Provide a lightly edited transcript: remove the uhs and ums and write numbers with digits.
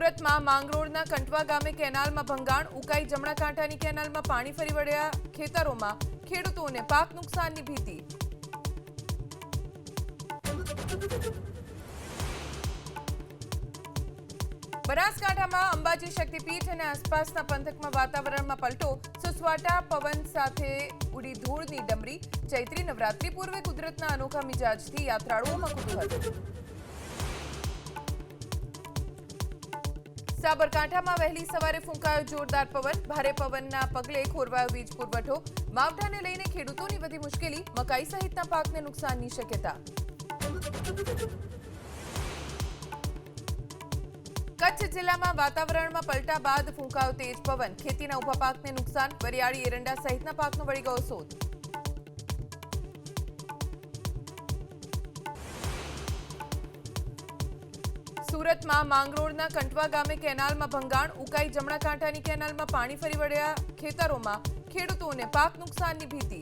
સુરતમાં માંગરોળના કંટવા ગામે કેનાલમાં ભંગાણ, ઉકાઈ જમણા કાંઠાની કેનાલમાં પાણી ફરી વળ્યા ખેતરોમાં, ખેડૂતોને પાક નુકસાનની ભીતિ। બનાસકાંઠામાં અંબાજી શક્તિપીઠ અને આસપાસના પંથકમાં વાતાવરણમાં પલટો, સુસવાટા પવન સાથે ઉડી ધૂળની ડમરી। ચૈત્રી નવરાત્રી પૂર્વે કુદરતના અનોખા મિજાજથી યાત્રાળુઓમાં કુતૂહલ। સાબરકાંઠામાં વહેલી સવારે ફૂંકાયો જોરદાર પવન, ભારે પવનના પગલે ખોરવાયો વીજ પુરવઠો। માવઠાને લઈને ખેડૂતોની વધી મુશ્કેલી, મકાઈ સહિતના પાકને નુકસાનની શક્યતા। કચ્છ જિલ્લામાં વાતાવરણમાં પલટા બાદ ફૂંકાયો તેજ પવન, ખેતીના ઉભા પાકને નુકસાન, વરિયાળી, એરંડા સહિતના પાકનો વળી ગયો સોદ। સુરતમાં માંગરોળના કંટવા ગામે કેનાલમાં ભંગાણ, ઉકાઈ જમણા કાંઠાની કેનાલમાં પાણી ફરી વળ્યા ખેતરોમાં, ખેડૂતોને પાક નુકસાનની ભીતિ।